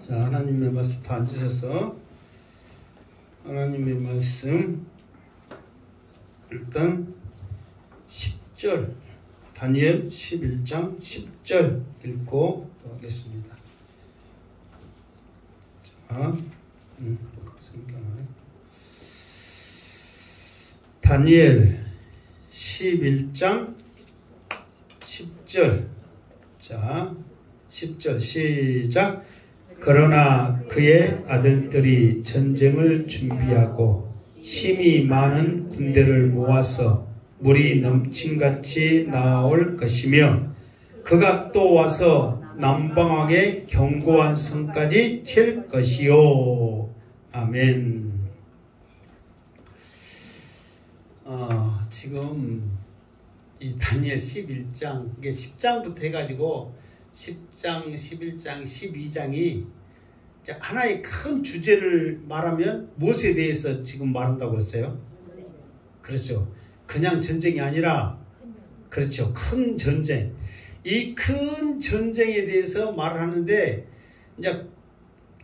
자, 하나님의 말씀 다 앉으셔서 하나님의 말씀 일단 10절 다니엘 11장 10절 읽고 하겠습니다. 자, 다니엘 11장 10절. 자, 10절 시작. 그러나 그의 아들들이 전쟁을 준비하고 힘이 많은 군대를 모아서 물이 넘침같이 나올 것이며 그가 또 와서 남방왕의 견고한 성까지 칠 것이요. 아멘. 지금 이 다니엘 11장, 이게 10장부터 해가지고 10장, 11장, 12장이 하나의 큰 주제를 말하면 무엇에 대해서 지금 말한다고 그랬어요? 그렇죠. 그냥 전쟁이 아니라, 그렇죠. 큰 전쟁. 이 큰 전쟁에 대해서 말을 하는데, 이제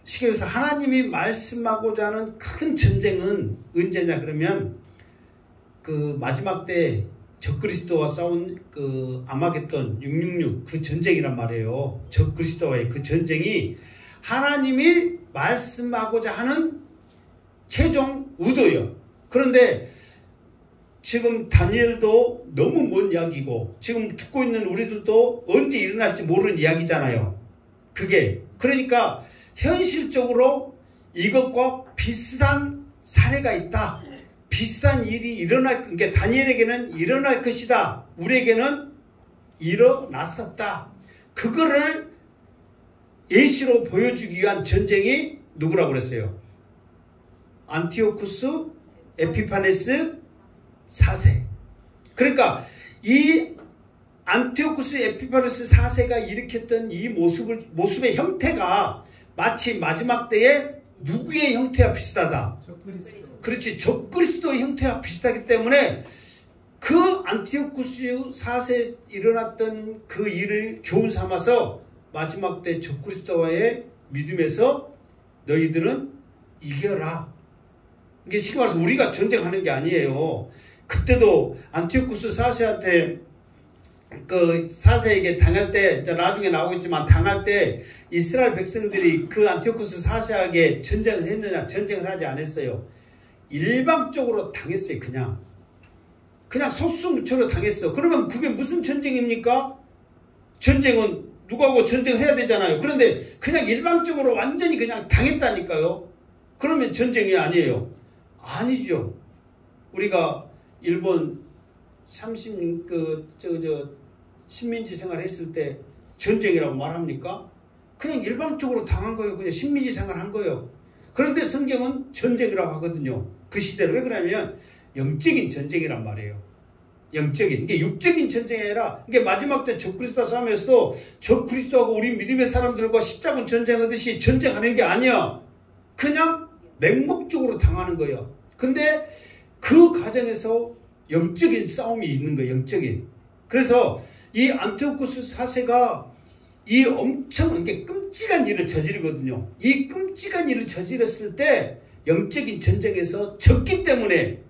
쉽게 말해서 하나님이 말씀하고자 하는 큰 전쟁은 언제냐 그러면 그 마지막 때 적그리스도와 싸운 그 아마겟돈 666 그 전쟁이란 말이에요. 적그리스도와의 그 전쟁이 하나님이 말씀하고자 하는 최종 의도예요. 그런데 지금 다니엘도 너무 먼 이야기고 지금 듣고 있는 우리들도 언제 일어날지 모르는 이야기잖아요. 그게 그러니까 현실적으로 이것과 비슷한 사례가 있다. 비슷한 일이 그러니까 다니엘에게는 일어날 것이다. 우리에게는 일어났었다. 그거를 예시로 보여주기 위한 전쟁이 누구라고 그랬어요? 안티오쿠스 에피파네스 4세. 그러니까 이 안티오쿠스 에피파네스 4세가 일으켰던 이 모습의 형태가 마치 마지막 때에 누구의 형태와 비슷하다? 그렇지. 적그리스도의 형태와 비슷하기 때문에 그 안티오쿠스 4세에 일어났던 그 일을 교훈 삼아서 마지막 때 적그리스도와의 믿음에서 너희들은 이겨라. 이게 쉽게 말해서 우리가 전쟁하는 게 아니에요. 그때도 안티오쿠스 4세한테 그 4세에게 당할 때, 나중에 나오겠지만 당할 때 이스라엘 백성들이 그 안티오쿠스 4세에게 전쟁을 했느냐? 전쟁을 하지 않았어요. 일방적으로 당했어요. 그냥 소수무처로 당했어. 그러면 그게 무슨 전쟁입니까? 전쟁은 누구하고 전쟁해야 되잖아요. 그런데 그냥 일방적으로 완전히 그냥 당했다니까요. 그러면 전쟁이 아니에요. 아니죠. 우리가 일본 식민지 생활 했을 때 전쟁이라고 말합니까? 그냥 일방적으로 당한 거예요. 그냥 식민지 생활 한 거예요. 그런데 성경은 전쟁이라고 하거든요. 그 시대로. 왜 그러냐면 영적인 전쟁이란 말이에요. 영적인. 이게 육적인 전쟁이 아니라 이게 마지막 때 적그리스도 싸움에서도 적그리스도하고 우리 믿음의 사람들과 십자군 전쟁하듯이 전쟁하는 게 아니야. 그냥 맹목적으로 당하는 거예요. 근데 그 과정에서 영적인 싸움이 있는 거예요. 영적인. 그래서 이 안티오쿠스 4세가 이 엄청 이게 끔찍한 일을 저지르거든요. 이 끔찍한 일을 저질렀을 때 영적인 전쟁에서 졌기 때문에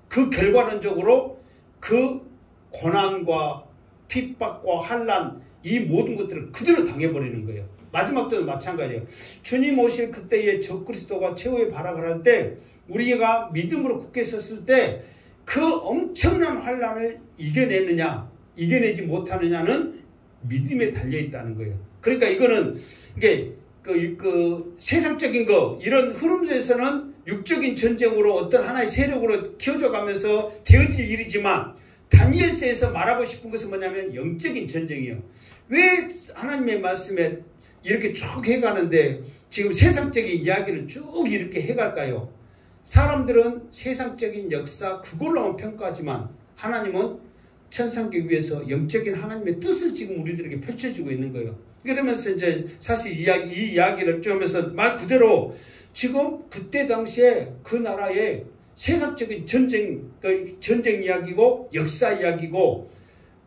그 결과론적으로 그 고난과 핍박과 환난 이 모든 것들을 그대로 당해버리는 거예요. 마지막 때도 마찬가지예요. 주님 오실 그때의 적그리스도가 최후의 발악을 할 때 우리가 믿음으로 굳게 섰을 때 그 엄청난 환난을 이겨내느냐 이겨내지 못하느냐는 믿음에 달려있다는 거예요. 그러니까 이거는 이게 그 세상적인 거 이런 흐름 속에서는 육적인 전쟁으로 어떤 하나의 세력으로 키워져 가면서 되어질 일이지만 다니엘서에서 말하고 싶은 것은 뭐냐면 영적인 전쟁이에요. 왜 하나님의 말씀에 이렇게 쭉 해가는데 지금 세상적인 이야기를 쭉 이렇게 해갈까요? 사람들은 세상적인 역사 그걸로만 평가하지만 하나님은 천상계 위에서 영적인 하나님의 뜻을 지금 우리들에게 펼쳐주고 있는 거예요. 그러면서 이제 사실 이 이야기를 좀 하면서 말 그대로 지금 그때 당시에 그 나라의 세상적인 전쟁 이야기고 역사 이야기고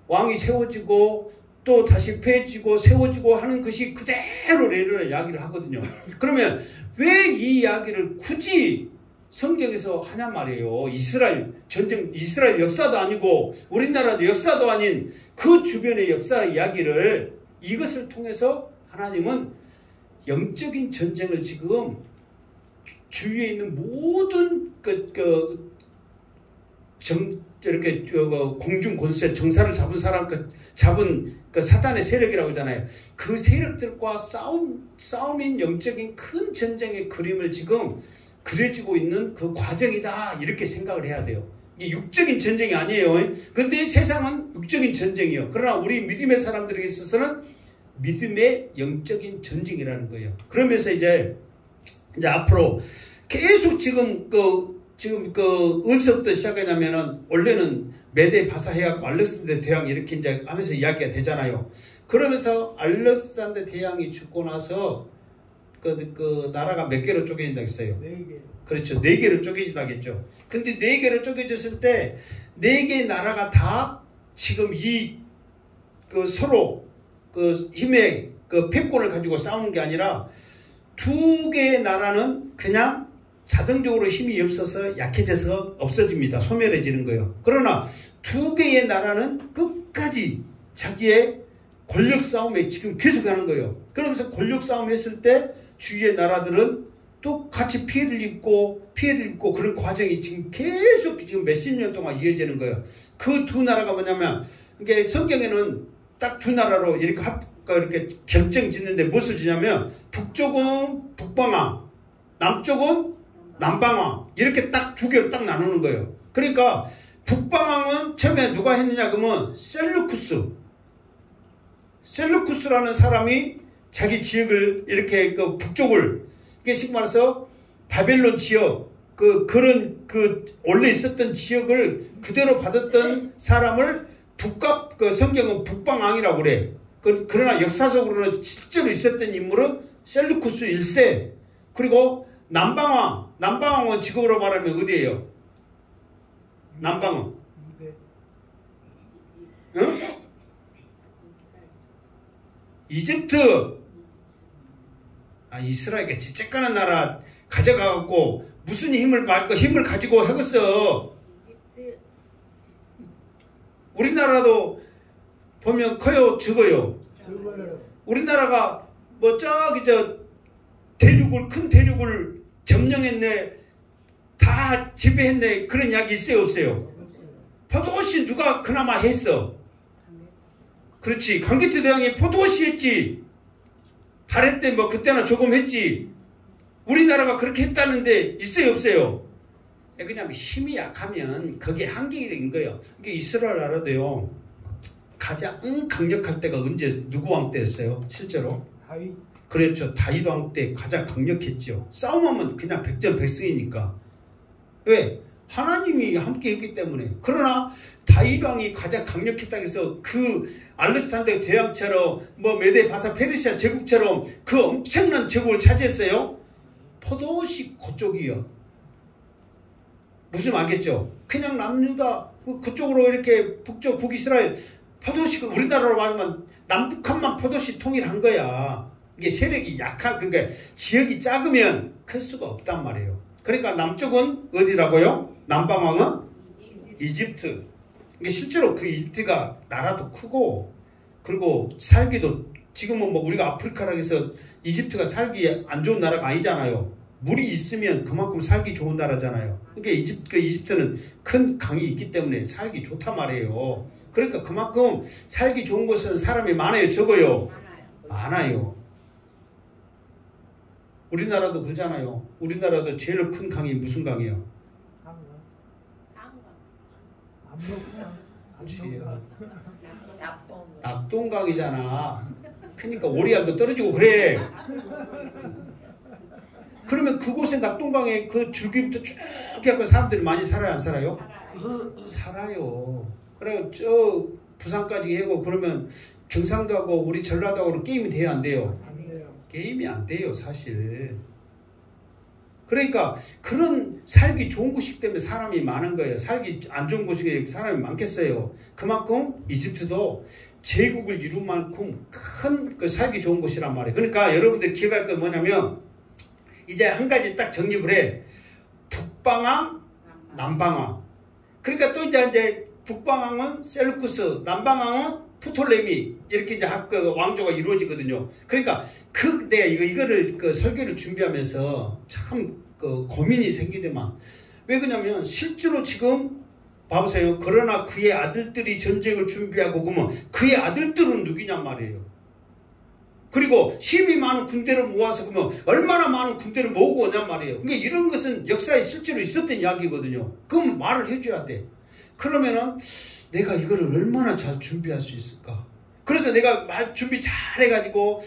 왕이 세워지고 또 다시 폐해지고 세워지고 하는 것이 그대로 레일을 이야기를 하거든요. 그러면 왜 이 이야기를 굳이 성경에서 하냐 말이에요. 이스라엘 전쟁, 이스라엘 역사도 아니고 우리나라도 역사도 아닌 그 주변의 역사 이야기를 이것을 통해서 하나님은 영적인 전쟁을 지금 주위에 있는 모든 이렇게 공중 권세 정사를 잡은 사람 잡은 그 사단의 세력이라고 하잖아요. 그 세력들과 싸움인 영적인 큰 전쟁의 그림을 지금 그려지고 있는 그 과정이다. 이렇게 생각을 해야 돼요. 이게 육적인 전쟁이 아니에요. 근데 세상은 육적인 전쟁이에요. 그러나 우리 믿음의 사람들에게 있어서는 믿음의 영적인 전쟁이라는 거예요. 그러면서 이제 앞으로 계속 지금 어디서부터 시작하냐면은 원래는 메데 바사 해갖고 알렉산더 대왕 이렇게 이제 하면서 이야기가 되잖아요. 그러면서 알렉산더 대왕이 죽고 나서 그 나라가 몇 개로 쪼개진다 했어요? 4개. 그렇죠. 4개로 쪼개진다겠죠. 근데 4개로 쪼개졌을 때 4개의 나라가 다 지금 서로 힘의 패권을 가지고 싸우는 게 아니라 2개의 나라는 그냥 자동적으로 힘이 없어서 약해져서 없어집니다. 소멸해지는 거예요. 그러나 2개의 나라는 끝까지 자기의 권력 싸움에 지금 계속하는 거예요. 그러면서 권력 싸움 했을 때 주위의 나라들은 또 같이 피해를 입고 그런 과정이 지금 계속 지금 몇십 년 동안 이어지는 거예요. 그 2 나라가 뭐냐면 이게 성경에는 딱 2 나라로 이렇게 결정 짓는데 무엇을 지냐면 북쪽은 북방왕, 남쪽은 남방왕 이렇게 딱 2개로 딱 나누는 거예요. 그러니까 북방왕은 처음에 누가 했느냐 그러면 셀루쿠스라는 사람이 자기 지역을 이렇게 북쪽을 이게 식 말해서 바벨론 지역 그런 원래 있었던 지역을 그대로 받았던 사람을 성경은 북방왕이라고 그래. 그러나 역사적으로는 실제로 있었던 인물은 셀루쿠스 1세. 그리고 남방왕은 지금으로 말하면 어디예요? 남방은? 응? 이집트. 이스라엘이 찌찌까는 나라 가져가갖고 무슨 힘을 가지고 하겠어. 우리나라도 보면 커요, 적어요. 우리나라가 큰 대륙을 점령했네, 다 지배했네, 그런 이야기 있어요, 없어요? 포도시 누가 그나마 했어? 그렇지. 강개토 대왕이 포도시 했지. 발해 때 그때나 조금 했지. 우리나라가 그렇게 했다는데 있어요, 없어요? 그냥 힘이 약하면 그게 한계가 된 거예요. 이게 이스라엘 나라도요, 가장 강력할 때가 언제, 누구 왕 때였어요? 실제로? 다윗. 그렇죠. 다윗 왕 때 가장 강력했죠. 싸움하면 그냥 백전백승이니까. 왜? 하나님이 함께 했기 때문에. 그러나 다윗 왕이 가장 강력했다고 해서 알렉산더 대왕처럼 메데 바사 페르시아 제국처럼 그 엄청난 제국을 차지했어요? 포도시 그쪽이요. 무슨 알겠죠? 그냥 남유다 그쪽으로 이렇게 북이스라엘 포도시, 우리나라로 말하면 남북한만 포도시 통일한 거야. 이게 세력이 그러니까 지역이 작으면 클 수가 없단 말이에요. 그러니까 남쪽은 어디라고요? 남방왕은 이집트. 이게 실제로 그 이집트가 나라도 크고, 그리고 살기도, 지금은 우리가 아프리카라고 해서 이집트가 살기 안 좋은 나라가 아니잖아요. 물이 있으면 그만큼 살기 좋은 나라잖아요. 그러니까 이집트는 큰 강이 있기 때문에 살기 좋단 말이에요. 그러니까 그만큼 살기 좋은 곳은 사람이 많아요, 적어요? 많아요. 우리나라도 그러잖아요. 우리나라도 제일 큰 강이 무슨 강이에요? 낙동강이잖아. 그러니까 오리알도 떨어지고 그래. 그러면 그곳에 낙동강에 그 줄기부터 쭉 해서 사람들이 많이 살아요, 안 살아요? 살아요. 그리고 저 부산까지 하고 그러면 경상도 하고 우리 전라도 하고 게임이 돼요, 안 돼요? 게임이 안 돼요, 사실. 그러니까 그런 살기 좋은 곳이기 때문에 사람이 많은 거예요. 살기 안 좋은 곳이 사람이 많겠어요. 그만큼 이집트도 제국을 이룰 만큼 큰 그 살기 좋은 곳이란 말이에요. 그러니까 여러분들 기억할 건 뭐냐면 이제 한 가지 딱 정립을 해. 북방왕, 남방왕. 그러니까 또 이제 북방왕은 셀루쿠스, 남방왕은 프톨레미 이렇게 이제 그 왕조가 이루어지거든요. 그러니까 내가 이거를 그 설교를 준비하면서 참 그 고민이 생기더만. 왜 그러냐면 실제로 지금 봐보세요. 그러나 그의 아들들이 전쟁을 준비하고 그러면 그의 아들들은 누구냔 말이에요. 그리고 힘이 많은 군대를 모아서 그러면 얼마나 많은 군대를 모으고 오냔 말이에요. 그러니까 이런 것은 역사에 실제로 있었던 이야기거든요. 그럼 말을 해줘야 돼. 그러면은 내가 이거를 얼마나 잘 준비할 수 있을까? 그래서 내가 준비 잘 해가지고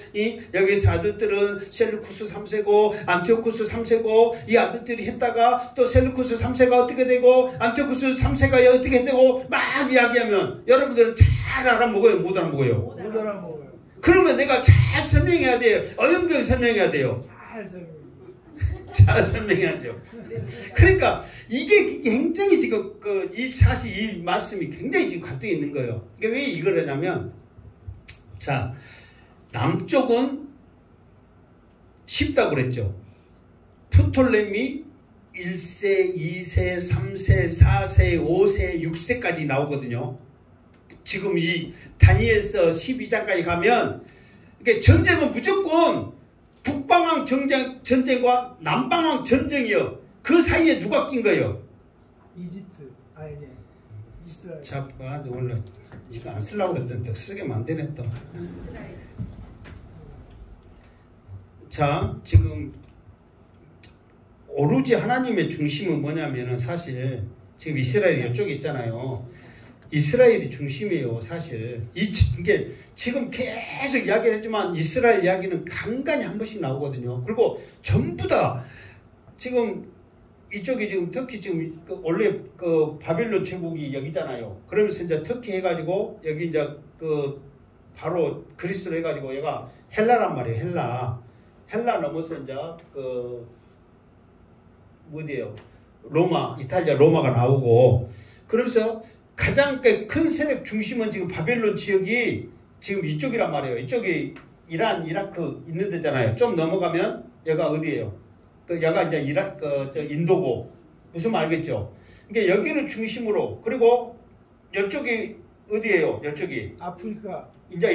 여기서 아들들은 셀루쿠스 3세고 안티오쿠스 3세고 이 아들들이 했다가 또 셀루쿠스 3세가 어떻게 되고 안티오쿠스 3세가 어떻게 되고 막 이야기하면 여러분들은 잘 알아먹어요? 못 알아먹어요? 못 알아먹어요. 그러면 내가 잘 설명해야 돼요? 어영병 설명해야 돼요? 잘 설명해야죠. 그러니까 이게 굉장히 지금 사실 이 말씀이 굉장히 지금 갈등이 있는 거예요. 이게 왜 이걸 하냐면 자, 남쪽은 쉽다고 그랬죠. 프톨레미 1세, 2세, 3세, 4세, 5세, 6세까지 나오거든요. 지금 이 다니엘서 12장까지 가면 이게 전쟁은 무조건 북방왕 전쟁과 남방왕 전쟁이요. 그 사이에 누가 낀 거예요? 이집트. 이스라엘. 자, 원래 이거 안 쓰려고 그랬더니 쓰게 안 되네 또. 자, 지금 오로지 하나님의 중심은 뭐냐면은 사실 지금 이스라엘이 이쪽에 있잖아요. 이스라엘이 중심이에요, 사실. 이게 지금 계속 이야기를 했지만 이스라엘 이야기는 간간히 한 번씩 나오거든요. 그리고 전부 다 지금 이쪽이 지금 터키 지금 원래 그 바빌론 제국이 여기잖아요. 그러면서 이제 터키 해가지고 여기 이제 그 바로 그리스로 해가지고 얘가 헬라란 말이에요. 헬라 넘어서 이제 그 어디예요? 로마, 이탈리아 로마가 나오고 그러면서 가장 큰 세력 중심은 지금 바벨론 지역이 지금 이쪽이란 말이에요. 이쪽이 이란, 이라크 있는 데잖아요. 좀 넘어가면 여기가 어디예요? 여기가 이제 인도고 무슨 말 알겠죠? 그러니까 여기를 중심으로 그리고 이쪽이 어디예요? 이쪽이 아프리카. 이제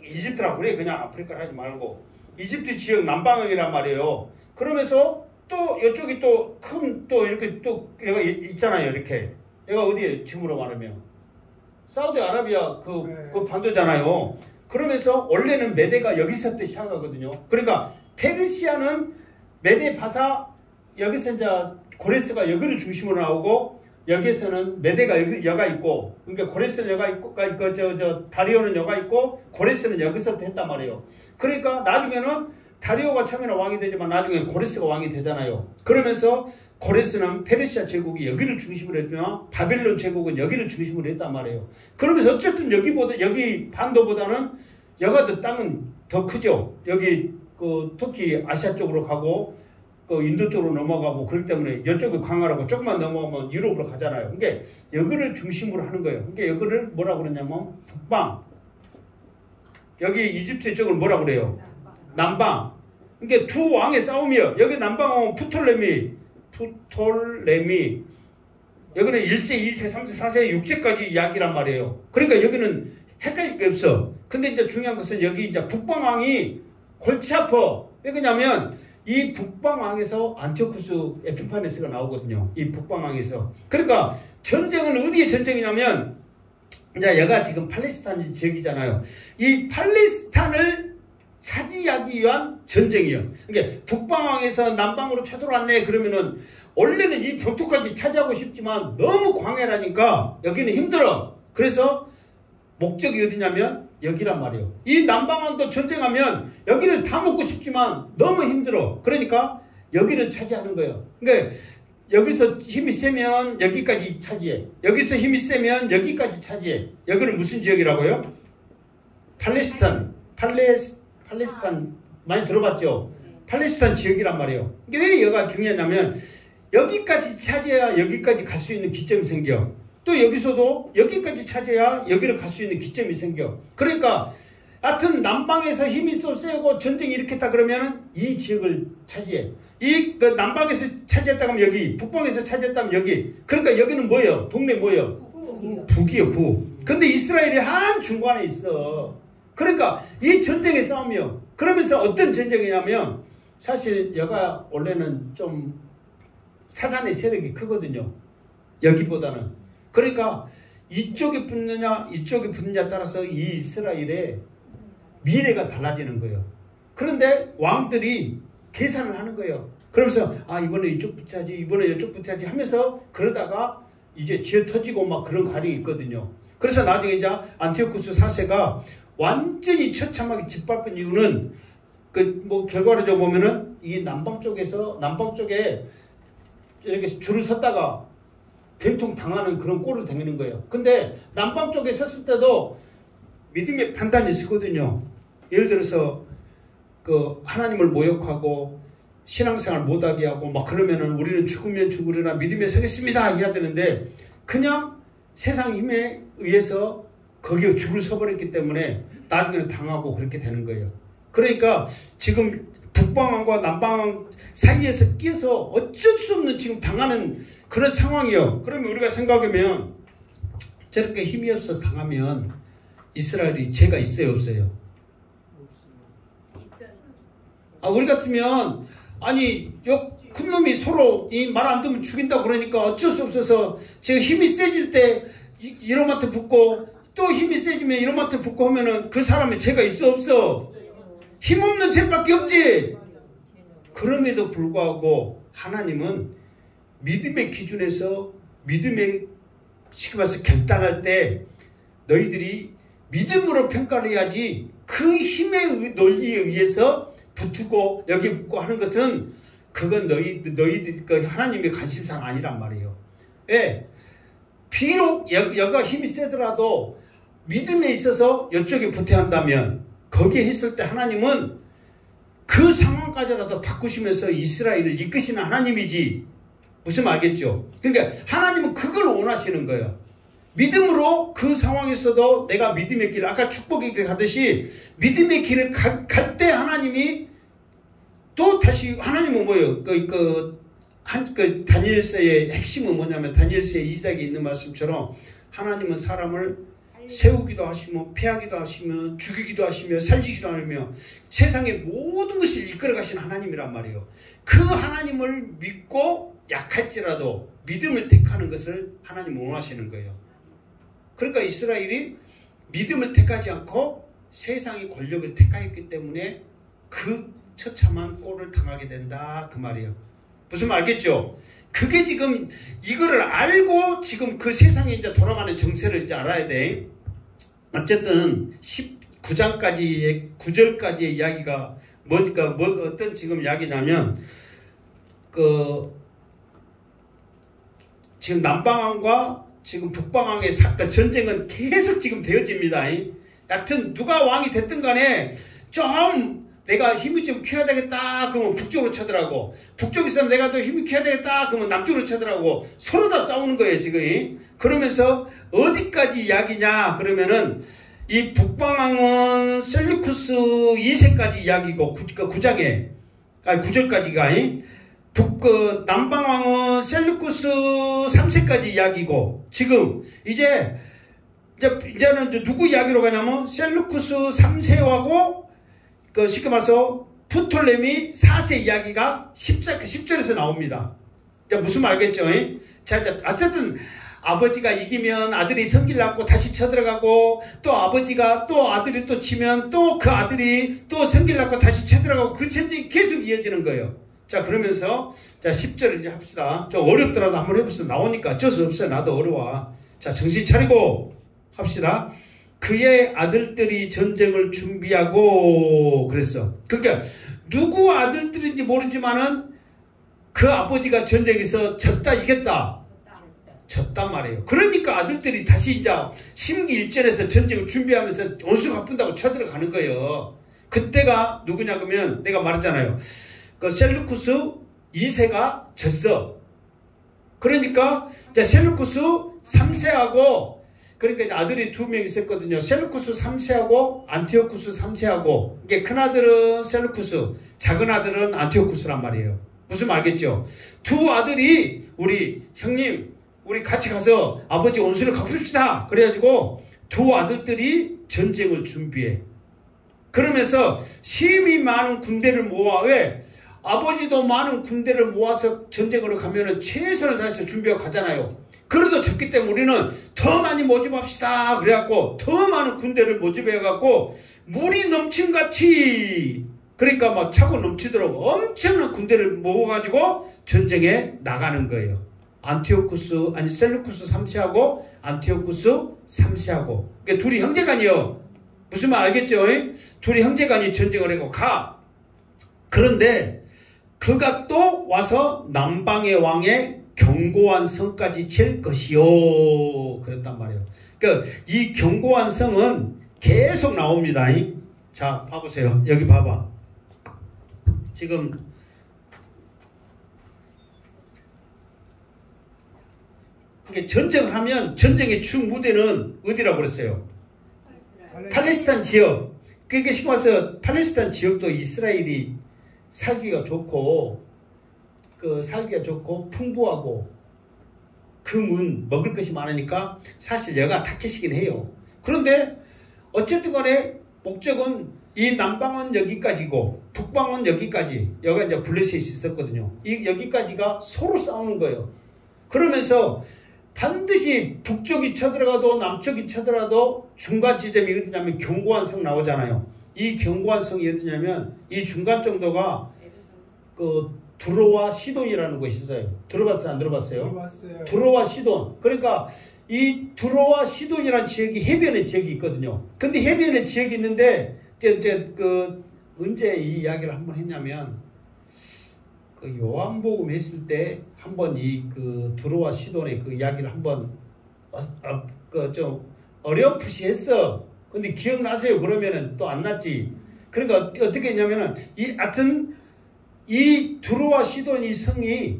이집트라고 그래. 그냥 아프리카 하지 말고 이집트 지역 남방이란 말이에요. 그러면서 또 이쪽이 또 큰 또 이렇게 또 여기가 있잖아요. 이렇게 여기가 어디에 지금으로 말하면 사우디아라비아 그 반도잖아요. 그러면서 원래는 메대가 여기서부터 시작하거든요. 그러니까 페르시아는 메데 바사 여기서 이제 고레스가 여기를 중심으로 나오고 여기에서는 메데가 여가 있고 그러니까 고레스는 여가 있고 다리오는 여가 있고 고레스는 여기서부터 했단 말이에요. 그러니까 나중에는 다리오가 처음에는 왕이 되지만 나중에는 고레스가 왕이 되잖아요. 그러면서 고레스는 페르시아 제국이 여기를 중심으로 했지만 바벨론 제국은 여기를 중심으로 했단 말이에요. 그러면서 어쨌든 여기 반도보다는 여가 더 땅은 더 크죠. 여기 그 터키 아시아 쪽으로 가고 그 인도 쪽으로 넘어가고 그렇기 때문에 이쪽이 강화라고 조금만 넘어가면 유럽으로 가잖아요. 그러니까 여기를 중심으로 하는 거예요. 그러니까 여기를 뭐라고 그러냐면 북방. 여기 이집트 쪽을 뭐라고 그래요? 남방. 그러니까 두 왕의 싸움이에요. 여기 남방은 프톨레미. 여기는 1세, 2세, 3세, 4세, 6세까지 이야기란 말이에요. 그러니까 여기는 헷갈릴 게 없어. 근데 이제 중요한 것은 여기 이제 북방왕이 골치 아파. 왜 그러냐면 이 북방왕에서 안티오쿠스 에피파네스가 나오거든요. 이 북방왕에서. 그러니까 전쟁은 어디에 전쟁이냐면 이제 여기가 지금 팔레스타인 지역이잖아요. 이 팔레스타인을 차지하기 위한 전쟁이요. 그러니까 북방왕에서 남방으로 쳐들어왔네 그러면은 원래는 이 벽토까지 차지하고 싶지만 너무 광해라니까 여기는 힘들어. 그래서 목적이 어디냐면 여기란 말이에요. 이 남방왕도 전쟁하면 여기는 다 먹고 싶지만 너무 힘들어. 그러니까 여기를 차지하는 거예요. 그러니까 여기서 힘이 세면 여기까지 차지해. 여기서 힘이 세면 여기까지 차지해. 여기는 무슨 지역이라고요? 팔레스타인 많이 들어봤죠? 팔레스타인 지역이란 말이에요. 이게 왜 여기가 중요하냐면 여기까지 차지해야 여기까지 갈 수 있는 기점이 생겨. 또 여기서도 여기까지 찾아야 여기를 갈 수 있는 기점이 생겨. 그러니까 하여튼 남방에서 힘이 또 세고 전쟁이 일으켰다 그러면은 이 지역을 차지해. 그 남방에서 차지했다 그러면 여기, 북방에서 차지했다면 여기. 그러니까 여기는 뭐예요? 동네 뭐예요? 북이요, 북. 근데 이스라엘이 한 중간에 있어. 그러니까 이 전쟁의 싸움이요. 그러면서 어떤 전쟁이냐면 사실 여가 원래는 좀 사단의 세력이 크거든요. 여기보다는. 그러니까 이쪽이 붙느냐 이쪽이 붙느냐에 따라서 이 이스라엘의 미래가 달라지는 거예요. 그런데 왕들이 계산을 하는 거예요. 그러면서 이번에 이쪽 붙여야지, 이번에 이쪽 붙여야지 하면서 그러다가 이제 지어 터지고 막 그런 과정이 있거든요. 그래서 나중에 이제 안티오쿠스 4세가 완전히 처참하게 짓밟은 이유는 결과로 보면은 이 남방 쪽에 이렇게 줄을 섰다가 된통 당하는 그런 꼴을 당하는 거예요. 근데 남방 쪽에 섰을 때도 믿음의 판단이 있었거든요. 예를 들어서 하나님을 모욕하고 신앙생활 못하게 하고 막 그러면은 우리는 죽으면 죽으리라 믿음에 서겠습니다 해야 되는데 그냥 세상 힘에 의해서 거기에 줄을 서버렸기 때문에 나중에는 당하고 그렇게 되는 거예요. 그러니까 지금 북방왕과 남방왕 사이에서 끼어서 어쩔 수 없는 지금 당하는 그런 상황이요. 그러면 우리가 생각하면 저렇게 힘이 없어서 당하면 이스라엘이 죄가 있어요, 없어요? 우리 같으면 큰 놈이 서로 이 말 안 듣면 죽인다고 그러니까 어쩔 수 없어서 지금 힘이 세질 때 이놈한테 붙고 또 힘이 세지면 이놈한테 붙고 하면은 그 사람의 죄가 있어, 없어? 힘없는 죄밖에 없지. 그럼에도 불구하고 하나님은 믿음의 기준에서 믿음의 지금 와서 결단할 때 너희들이 믿음으로 평가를 해야지 그 힘의 논리에 의해서 붙고 여기 붙고 하는 것은 그건 너희들 하나님의 관심사가 아니란 말이에요. 예. 비록 여가 힘이 세더라도 믿음에 있어서 이쪽에 붙어야 한다면 거기에 있을 때 하나님은 그 상황까지라도 바꾸시면서 이스라엘을 이끄시는 하나님이지. 무슨 말 알겠죠? 그러니까 하나님은 그걸 원하시는 거예요. 믿음으로 그 상황에서도 내가 믿음의 길을 아까 축복의 길 가듯이 믿음의 길을 갈 때 하나님이 또 다시 하나님은 뭐예요? 다니엘서의 핵심은 뭐냐면 다니엘서의 2장에 있는 말씀처럼 하나님은 사람을 세우기도 하시며 패하기도 하시며 죽이기도 하시며 살리기도 하며 세상의 모든 것을 이끌어 가시는 하나님이란 말이에요. 그 하나님을 믿고 약할지라도 믿음을 택하는 것을 하나님은 원하시는 거예요. 그러니까 이스라엘이 믿음을 택하지 않고 세상의 권력을 택하였기 때문에 그 처참한 꼴을 당하게 된다 그 말이에요. 무슨 말 알겠죠? 그게 지금 이거를 알고 지금 그 세상에 이제 돌아가는 정세를 이제 알아야 돼. 어쨌든 19장까지의 9절까지의 이야기가 뭐니까 어떤 지금 이야기냐면 지금 남방왕과 지금 북방왕의 사건 전쟁은 계속 지금 되어집니다. 여하튼 누가 왕이 됐든 간에 좀 내가 힘을 좀 키워야 되겠다 그러면 북쪽으로 쳐들어가고 북쪽에 있으면 내가 또 힘을 키워야 되겠다 그러면 남쪽으로 쳐들어가고 서로 다 싸우는 거예요 지금. 그러면서 어디까지 이야기냐 그러면은 이 북방왕은 셀루쿠스 2세까지 이야기고 9장에 9절까지가 남방왕은 셀루쿠스 3세까지 이야기고 지금 이제는 누구 이야기로 가냐면 셀루쿠스 3세하고 쉽게 말해서 프톨레미 4세 이야기가 10절에서 나옵니다. 무슨 말 알겠죠? 자, 어쨌든 아버지가 이기면 아들이 성기를 낳고 다시 쳐들어가고 또 아버지가 또 아들이 또 치면 또 그 아들이 또 성기를 낳고 다시 쳐들어가고 그 전쟁이 계속 이어지는 거예요. 자 그러면서 자 10절을 이제 합시다. 좀 어렵더라도 한번 해보세요. 나오니까 어쩔 수 없어요. 나도 어려워. 자 정신 차리고 합시다. 그의 아들들이 전쟁을 준비하고 그랬어. 그러니까 누구 아들들인지 모르지만은 그 아버지가 전쟁에서 졌다 이겼다. 졌단 말이에요. 그러니까 아들들이 다시 이제 심기 1절에서 전쟁을 준비하면서 원수 갚는다고 쳐들어가는 거예요. 그때가 누구냐 그러면 내가 말했잖아요. 그 셀루쿠스 2세가 졌어. 그러니까 이제 셀루쿠스 3세하고 그러니까 이제 아들이 2명 있었거든요. 셀루쿠스 3세하고 안티오쿠스 3세하고 이게 큰 아들은 셀루쿠스, 작은 아들은 안티오쿠스란 말이에요. 무슨 말 알겠죠? 두 아들이 우리 형님 우리 같이 가서 아버지 원수를 갚읍시다. 그래가지고 두 아들들이 전쟁을 준비해. 그러면서 심히 많은 군대를 모아. 왜? 아버지도 많은 군대를 모아서 전쟁으로 가면은 최선을 다해서 준비하고 가잖아요. 그래도 졌기 때문에 우리는 더 많이 모집합시다. 그래갖고 더 많은 군대를 모집해갖고 물이 넘침같이 그러니까 막 차고 넘치도록 엄청난 군대를 모아가지고 전쟁에 나가는 거예요. 안티오쿠스 아니 셀루쿠스 3세하고 안티오쿠스 3세하고 그러니까 둘이 형제간이요. 무슨 말 알겠죠? 둘이 형제간이 전쟁을 하고 가. 그런데 그가 또 와서 남방의 왕의 견고한 성까지 칠 것이요. 그랬단 말이에요. 그러니까 이 견고한 성은 계속 나옵니다. 자, 봐보세요. 여기 봐봐. 지금 전쟁을 하면 전쟁의 주 무대는 어디라고 그랬어요? 팔레스타인 지역. 그러니까 지금 와서 팔레스타인 지역도 이스라엘이 살기가 좋고 살기가 좋고 풍부하고 금은 먹을 것이 많으니까 사실 여가 타켓이긴 해요. 그런데 어쨌든 간에 목적은 이 남방은 여기까지고 북방은 여기까지 여가 이제 블레셋이 있었거든요. 여기까지가 서로 싸우는 거예요. 그러면서 반드시 북쪽이 쳐들어가도 남쪽이 쳐들어가도 중간 지점이 어디냐면 견고한 성 나오잖아요. 이 견고한 성이 어디냐면 이 중간 정도가 두로와 시돈이라는 곳이 있어요. 들어봤어요? 안 들어봤어요? 들어봤어요. 두로와 시돈. 그러니까 이 두로와 시돈이라는 지역이 해변의 지역이 있거든요. 근데 해변의 지역이 있는데 언제 이 이야기를 한번 했냐면 요한복음 했을 때 한번 두로와 시돈의 그 이야기를 한번 좀 어렴풋이 했어. 근데 기억나세요? 그러면은 또 안 났지. 그러니까 어떻게 했냐면은 이 두로와 시돈 이 성이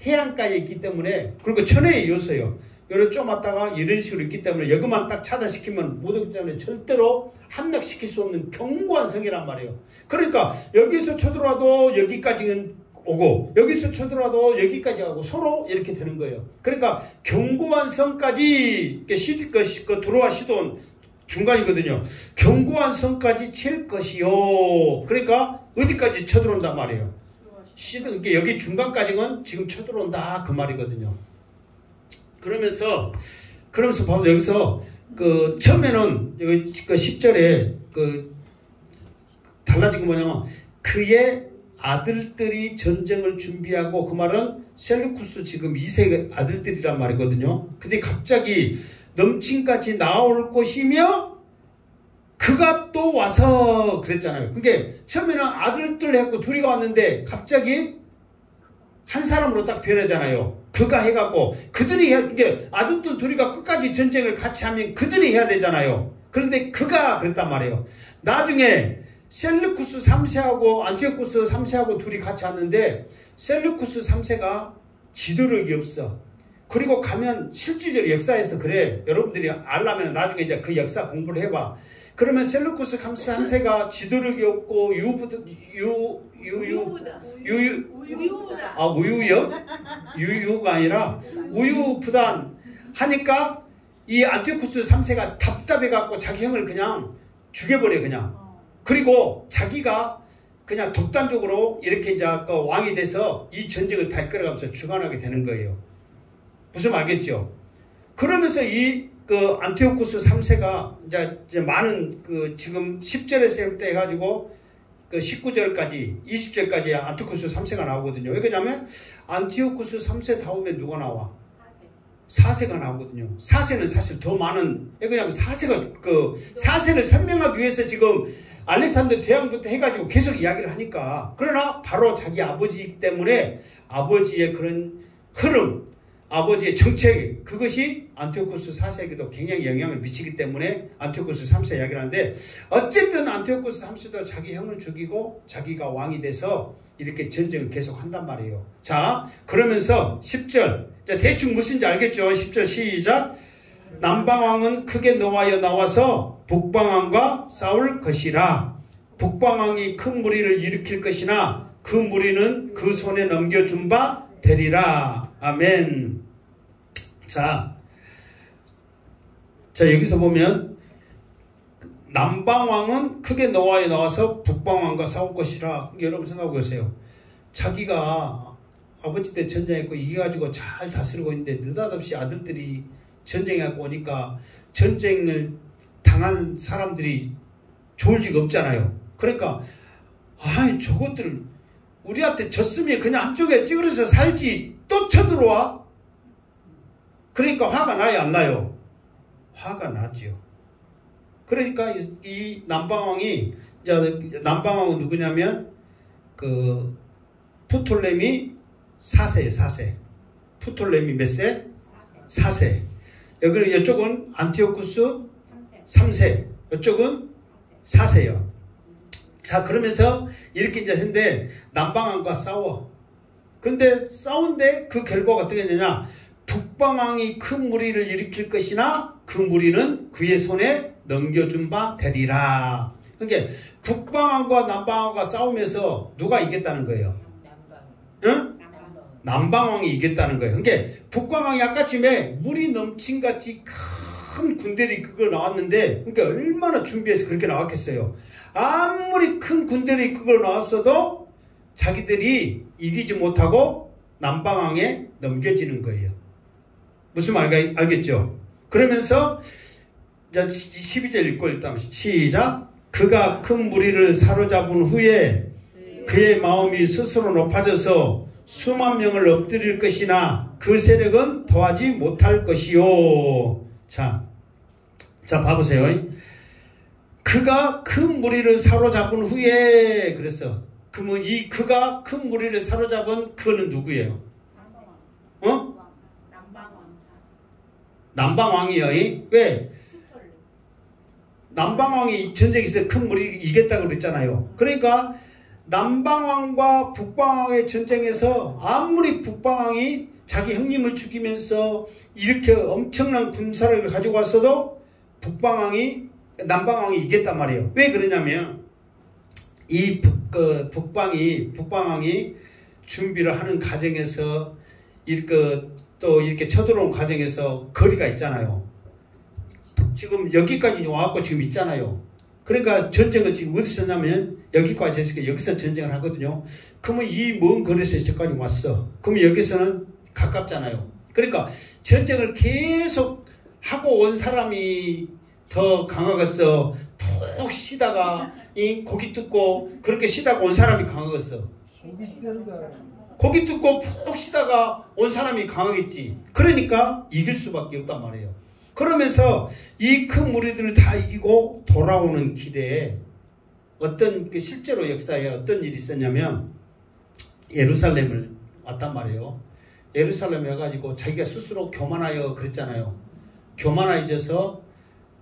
해안가에 있기 때문에 그리고 천혜에 이었어요. 요래 좀 왔다가 이런 식으로 있기 때문에 여기만 딱 차단시키면 못 오기 때문에 절대로 함락시킬 수 없는 견고한 성이란 말이에요. 그러니까 여기서 쳐들어와도 여기까지는 오고 여기서 쳐들어와도 여기까지 가고 서로 이렇게 되는 거예요. 그러니까 견고한 성까지 두로와 시돈 중간이거든요. 견고한 성까지 칠 것이요. 그러니까 어디까지 쳐들어온단 말이에요. 그러니까 여기 중간까지는 지금 쳐들어온다 그 말이거든요. 그러면서 봐서 여기서 처음에는 여기 10절에 달라진 거 뭐냐면 그의 아들들이 전쟁을 준비하고 그 말은 셀루쿠스 지금 2세 아들들이란 말이거든요. 근데 갑자기 넘침까지 나올 것이며 그가 또 와서 그랬잖아요. 그게 처음에는 아들들 해갖고 둘이 왔는데 갑자기 한 사람으로 딱 변하잖아요. 그가 해갖고 그들이 이게 아들들 둘이가 끝까지 전쟁을 같이 하면 그들이 해야 되잖아요. 그런데 그가 그랬단 말이에요. 나중에 셀루쿠스 3세하고 안티오쿠스 3세하고 둘이 같이 왔는데 셀루쿠스 3세가 지도력이 없어. 그리고 가면 실질적으로 역사에서 그래. 여러분들이 알려면 나중에 이제 그 역사 공부를 해봐. 그러면 셀루쿠스 3세가 지도력이 없고 우유요? 유유가 아니라 우유부단 하니까 이 안티오쿠스 3세가 답답해갖고 자기 형을 그냥 죽여버려 그냥. 그리고 자기가 그냥 독단적으로 이렇게 이제 왕이 돼서 이 전쟁을 다 이끌어가면서 주관하게 되는 거예요. 무슨 말 알겠죠? 그러면서 안티오쿠스 3세가 이제 많은 지금 10절에서 해가지고 19절까지 20절까지 안티오쿠스 3세가 나오거든요. 왜 그러냐면 안티오쿠스 3세 다음에 누가 나와? 4세가 나오거든요. 4세는 사실 더 많은, 왜 그러냐면 4세를 설명하기 위해서 지금 알렉산더 대왕부터 해가지고 계속 이야기를 하니까. 그러나 바로 자기 아버지이기 때문에 아버지의 그런 흐름, 아버지의 정책, 그것이 안티오쿠스 4세에게도 굉장히 영향을 미치기 때문에 안티오쿠스 3세 이야기를 하는데, 어쨌든 안티오쿠스 3세도 자기 형을 죽이고 자기가 왕이 돼서 이렇게 전쟁을 계속 한단 말이에요. 자, 그러면서 10절, 대충 무슨지 알겠죠? 10절 시작. 남방왕은 크게 노하여 나와서 북방왕과 싸울 것이라. 북방왕이 큰 무리를 일으킬 것이나 그 무리는 그 손에 넘겨준 바 되리라. 아멘. 자, 여기서 보면 남방왕은 크게 노하여 나와서 북방왕과 싸울 것이라. 여러분 생각해 보세요. 자기가 아버지 때 전쟁했고 이겨가지고 잘 다스리고 있는데 느닷없이 아들들이 전쟁하고 오니까 전쟁을 당한 사람들이 좋을 리가 없잖아요. 그러니까 아이 저것들 우리한테 졌으면 그냥 한쪽에 찌그러서 살지 또 쳐들어와? 그러니까 화가 나요, 안 나요? 화가 나죠. 그러니까 이 남방왕이, 남방왕은 누구냐면 그 프톨레미 4세예요. 4세. 프톨레미 몇 세? 4세. 여기는 이쪽은 안티오쿠스 3세. 이쪽은 4세요. 자, 그러면서 이렇게 이제 했는데 남방왕과 싸워. 그런데 싸운데 그 결과가 어떻게 되느냐? 북방왕이 큰 무리를 일으킬 것이나 그 무리는 그의 손에 넘겨준 바 되리라. 그러니까 북방왕과 남방왕과 싸우면서 누가 이겼다는 거예요? 응? 남방왕이 이겼다는 거예요. 그러니까 북방왕이 아까쯤에 물이 넘친같이 큰 군대를 이끌고 나왔는데, 그러니까 얼마나 준비해서 그렇게 나왔겠어요. 아무리 큰 군대를 이끌고 나왔어도 자기들이 이기지 못하고 남방왕에 넘겨지는 거예요. 무슨 말 알겠죠? 그러면서 12절 읽고 일단 시작. 그가 큰 무리를 사로잡은 후에 그의 마음이 스스로 높아져서 수만 명을 엎드릴 것이나 그 세력은 더하지 못할 것이요. 자 봐보세요. 그가 큰 무리를 사로잡은 후에 그랬어. 그러면 이 그가 큰 무리를 사로잡은 그거는 누구예요? 남방왕이요. 왜? 남방왕이 전쟁에서 큰 무리를 이겼다고 그랬잖아요. 그러니까 남방왕과 북방왕의 전쟁에서 아무리 북방왕이 자기 형님을 죽이면서 이렇게 엄청난 군사력을 가지고 왔어도 남방왕이 이겼단 말이에요. 왜 그러냐면 이 북방왕이 준비를 하는 과정에서 또 이렇게 쳐들어온 과정에서 거리가 있잖아요. 지금 여기까지 와갖고 지금 있잖아요. 그러니까 전쟁은 지금 어디서 했냐면 여기까지 했으니까 여기서 전쟁을 하거든요. 그러면 이 먼 거리에서 저까지 왔어. 그러면 여기서는 가깝잖아요. 그러니까 전쟁을 계속 하고 온 사람이 더 강하겠어. 푹 쉬다가 고기 뜯고 그렇게 쉬다가 온 사람이 강하겠어. 고기 뜯고 푹 쉬다가 온 사람이 강하겠지. 그러니까 이길 수밖에 없단 말이에요. 그러면서 이 큰 무리들을 다 이기고 돌아오는 길에 어떤 실제로 역사에 어떤 일이 있었냐면 예루살렘을 왔단 말이에요. 예루살렘에 와가지고 자기가 스스로 교만하여 그랬잖아요. 교만해져서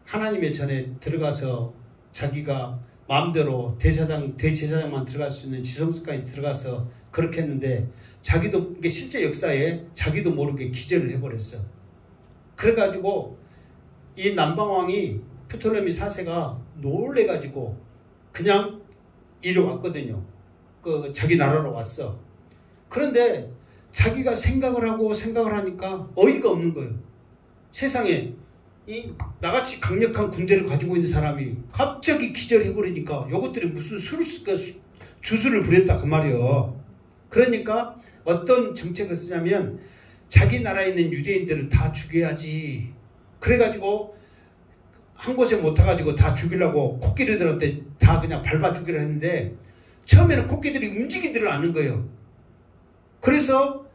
하나님의 전에 들어가서 자기가 마음대로 대제사장만 들어갈 수 있는 지성소까지 들어가서 그렇게 했는데 자기도 이게 실제 역사에 자기도 모르게 기절을 해버렸어. 그래가지고 이 남방왕이 프톨레미 4세가 놀래가지고 그냥 이리 왔거든요. 자기 나라로 왔어. 그런데 자기가 생각을 하니까 어이가 없는 거예요. 세상에 나같이 강력한 군대를 가지고 있는 사람이 갑자기 기절해버리니까 이것들이 무슨 주술을 부렸다 그 말이에요. 그러니까 어떤 정책을 쓰냐면 자기 나라에 있는 유대인들을 다 죽여야지. 그래가지고 한 곳에 못 타가지고 다 죽이려고 코끼리들한테 다 그냥 밟아 죽이려 했는데 처음에는 코끼리들이 움직이지를 않는 거예요. 그래서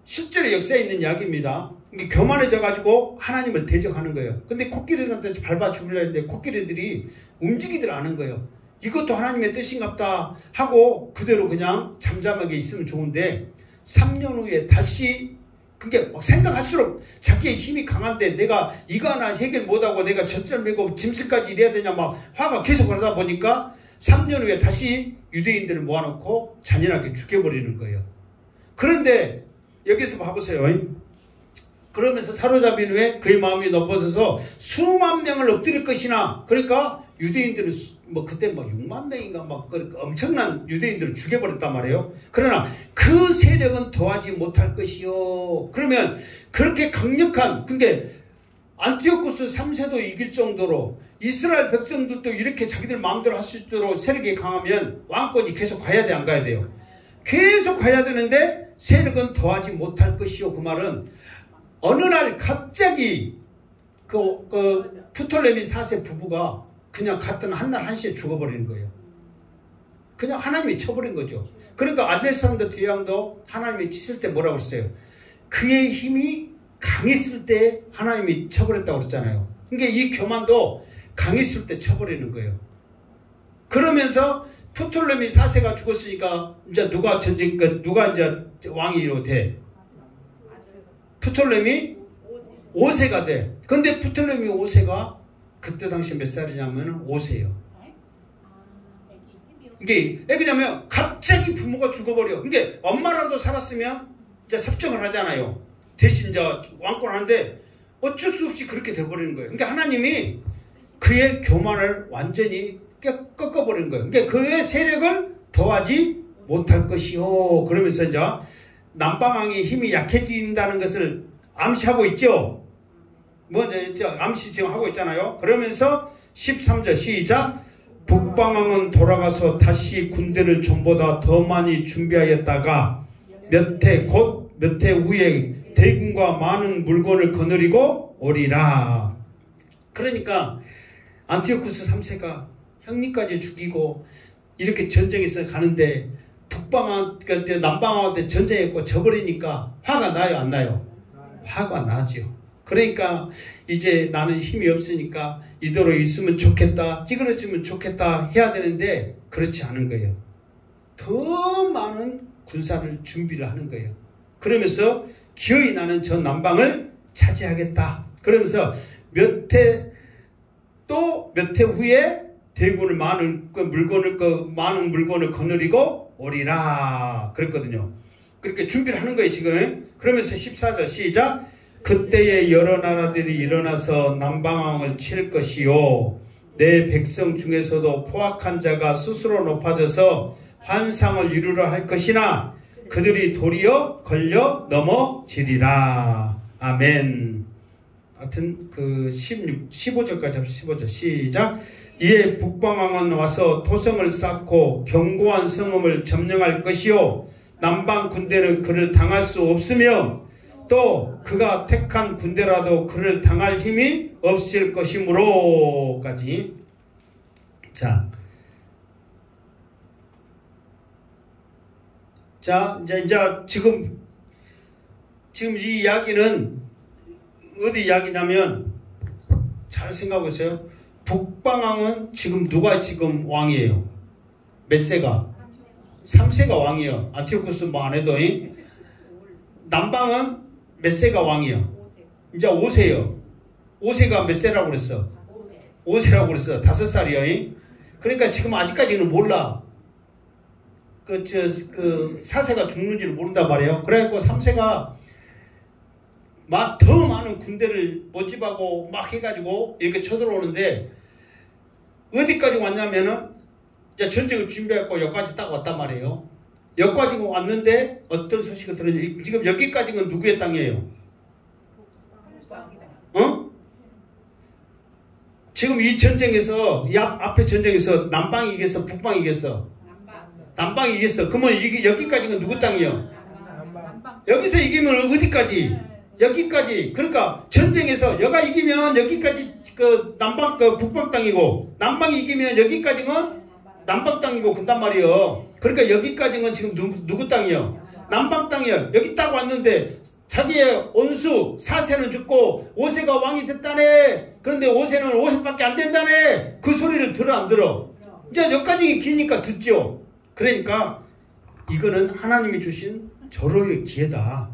실제로 역사에 있는 이야기입니다. 교만해져가지고 하나님을 대적하는 거예요. 근데 코끼리들한테 밟아 죽이려 했는데 코끼리들이 움직이지를 않은 거예요. 이것도 하나님의 뜻인갑다 하고 그대로 그냥 잠잠하게 있으면 좋은데 3년 후에 다시 그게 막 생각할수록 자기의 힘이 강한데 내가 이거 하나 해결 못하고 내가 젖절 메고 짐승까지 이래야 되냐 막 화가 계속 그러다 보니까 3년 후에 다시 유대인들을 모아놓고 잔인하게 죽여버리는 거예요. 그런데 여기서 봐보세요. 그러면서 사로잡힌 후에 그의 마음이 높아져서 수만 명을 엎드릴 것이나, 그러니까 유대인들은 뭐 그때 뭐 6만 명인가 막 엄청난 유대인들을 죽여버렸단 말이에요. 그러나 그 세력은 더하지 못할 것이요. 그러면 그렇게 강력한, 근데 안티오쿠스 3세도 이길 정도로 이스라엘 백성들도 이렇게 자기들 마음대로 할 수 있도록 세력이 강하면 왕권이 계속 가야 돼, 안 가야 돼요? 계속 가야 되는데 세력은 더하지 못할 것이요. 그 말은 어느 날 갑자기 그 프톨레미 4세 부부가 그냥 같은 한날 한시에 죽어버리는 거예요. 그냥 하나님이 쳐버린 거죠. 그러니까 알렉산더 대왕도 하나님이 치실 때 뭐라고 했어요? 그의 힘이 강했을 때 하나님이 쳐버렸다고 그랬잖아요. 그러니까 이 교만도 강했을 때 쳐버리는 거예요. 그러면서 프톨레미 4세가 죽었으니까 이제 누가 이제 왕이 돼? 프톨레미 5세가 돼. 근데 프톨레미 5세가 그때 당시 몇 살이냐면 5세예요. 이게 왜냐면 갑자기 부모가 죽어버려. 이게 엄마라도 살았으면 이제 섭정을 하잖아요. 대신 이제 왕권하는데 어쩔 수 없이 그렇게 돼버리는 거예요. 그러니까 하나님이 그의 교만을 완전히 꺾어버리는 거예요. 그러니까 그의 세력을 더하지 못할 것이요. 그러면서 이제 남방왕의 힘이 약해진다는 것을 암시하고 있죠. 암시 지금 하고 있잖아요. 그러면서 13절 시작. 북방왕은 돌아가서 다시 군대를 전보다 더 많이 준비하였다가 몇 해 후에 대군과 많은 물건을 거느리고 오리라. 그러니까 안티오쿠스 3세가 형님까지 죽이고 이렇게 전쟁에서 가는데 남방왕한테 전쟁했고 져버리니까 화가 나요, 안 나요? 화가 나죠. 그러니까 이제 나는 힘이 없으니까 이대로 있으면 좋겠다, 찌그러지면 좋겠다 해야 되는데 그렇지 않은 거예요. 더 많은 군사를 준비를 하는 거예요. 그러면서 기어이 나는 저 남방을 차지하겠다. 그러면서 몇 해 후에 대군을 많은 물건을 거느리고 오리라 그랬거든요. 그렇게 준비를 하는 거예요 지금. 그러면서 14절 시작. 그때에 여러 나라들이 일어나서 남방왕을 칠 것이요. 내 백성 중에서도 포악한 자가 스스로 높아져서 환상을 이루려 할 것이나 그들이 도리어 걸려 넘어지리라. 아멘. 하여튼 그 15절까지 합시다. 15절 시작. 이에 북방왕은 와서 토성을 쌓고 견고한 성읍을 점령할 것이요. 남방 군대는 그를 당할 수 없으며 또 그가 택한 군대라도 그를 당할 힘이 없을 것이므로까지. 자, 이제 지금 이 이야기는 어디 이야기냐면 잘 생각해보세요. 북방왕은 지금 누가 지금 왕이에요? 몇 세가? 3세가 왕이에요. 안티오쿠스 뭐 안 해도. 남방은 몇 세가 왕이에요? 이제 5세요. 5세가 몇 세라고 그랬어? 5세라고 그랬어. 5살이요. 그러니까 지금 아직까지는 몰라. 그 4세가 죽는지를 모른단 말이에요. 그래갖고 3세가 더 많은 군대를 모집하고 막 해가지고 이렇게 쳐들어오는데 어디까지 왔냐면은 이제 전쟁을 준비했고 여기까지 딱 왔단 말이에요. 여기까지 왔는데 어떤 소식을 들었냐. 지금 여기까지는 누구의 땅이에요? 지금 이 전쟁에서 이 앞에 전쟁에서 남방이 이겼어, 북방이 이겼어? 남방이 이겼어. 그러면 여기까지는 누구 땅이에요? 여기서 이기면 어디까지? 여기까지. 그러니까 전쟁에서 여가 이기면 여기까지 남방 북방 땅이고 남방이 이기면 여기까지는 남방 땅이고 그런단 말이에요. 그러니까 여기까지는 지금 누구 땅이에요? 남방 땅이에요. 여기 딱 왔는데 자기의 온수 4세는 죽고 5세가 왕이 됐다네. 그런데 5세는 5세밖에 안 된다네. 그 소리를 들어 안 들어? 이제 여기까지 기니까 듣죠. 그러니까 이거는 하나님이 주신 절호의 기회다.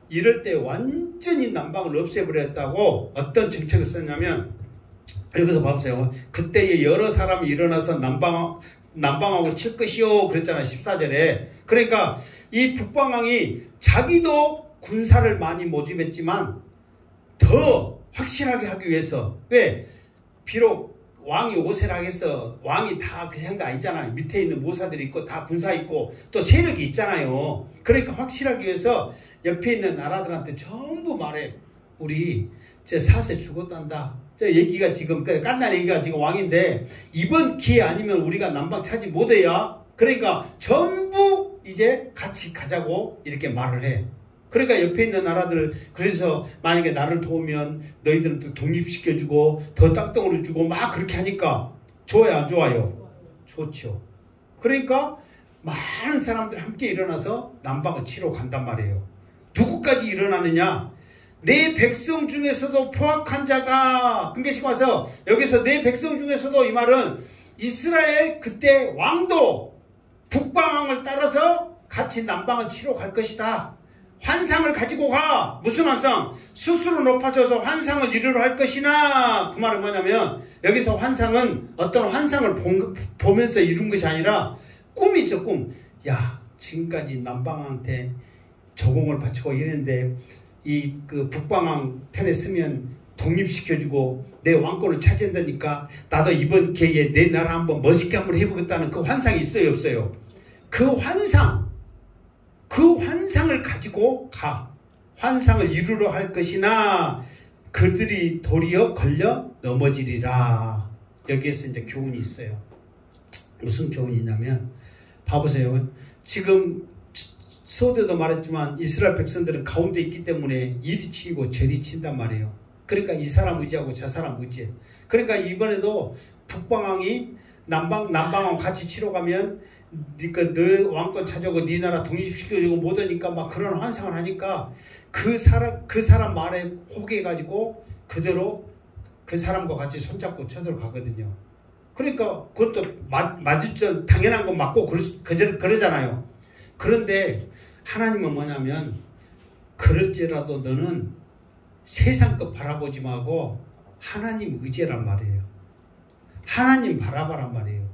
이럴 때 완전히 남방을 없애버렸다고 어떤 정책을 썼냐면, 여기서 봐보세요. 그때에 여러 사람이 일어나서 남방왕을 칠 것이요 그랬잖아요. 14절에. 그러니까 이 북방왕이 자기도 군사를 많이 모집했지만 더 확실하게 하기 위해서, 왜? 비록 왕이 오세락해서 왕이 다 그 생각 아니잖아요. 밑에 있는 모사들이 있고 다 군사 있고 또 세력이 있잖아요. 그러니까 확실하기 위해서 옆에 있는 나라들한테 전부 말해. 우리 제 사세 죽었단다. 저 얘기가 지금 깐난 얘기가 지금 왕인데 이번 기회 아니면 우리가 남방 차지 못해야. 그러니까 전부 이제 같이 가자고 이렇게 말을 해. 그러니까 옆에 있는 나라들, 그래서 만약에 나를 도우면 너희들은 또 독립시켜주고 더 땅덩어리 주고 막 그렇게 하니까 좋아요 안 좋아요? 좋죠. 그러니까 많은 사람들이 함께 일어나서 남방을 치러 간단 말이에요. 누구까지 일어나느냐? 내 백성 중에서도 포악한 자가, 근계식 와서 여기서 내 백성 중에서도, 이 말은 이스라엘 그때 왕도 북방왕을 따라서 같이 남방을 치러 갈 것이다. 환상을 가지고 가. 무슨 환상? 스스로 높아져서 환상을 이루려 할 것이나. 그 말은 뭐냐면 여기서 환상은 어떤 환상을 보면서 이룬 것이 아니라 꿈이 있어. 꿈. 야, 지금까지 남방한테 조공을 바치고 이랬는데 이 그 북방왕 편에 쓰면 독립시켜주고 내 왕권을 차지한다니까 나도 이번 기회에 내 나라 한번 멋있게 한번 해보겠다는 그 환상이 있어요 없어요? 그 환상을 가지고 가. 환상을 이루려 할 것이나 그들이 도리어 걸려 넘어지리라. 여기에서 이제 교훈이 있어요. 무슨 교훈이냐면, 봐보세요. 지금 서두에도 말했지만 이스라엘 백성들은 가운데 있기 때문에 이리 치고 저리 친단 말이에요. 그러니까 이 사람 의지하고 저 사람 의지해. 그러니까 이번에도 북방왕이 남방왕 같이 치러 가면 너 왕권 차지하고 네 나라 독립시켜주고 못하니까 막 그런 환상을 하니까 그 사람 말에 호기해가지고 그대로 그 사람과 같이 손잡고 쳐들어가거든요. 그러니까 그것도 맞을 당연한 거 맞고 그러잖아요. 그런데 하나님은 뭐냐면, 그럴지라도 너는 세상 것 바라보지 말고 하나님 의지란 말이에요. 하나님 바라봐란 말이에요.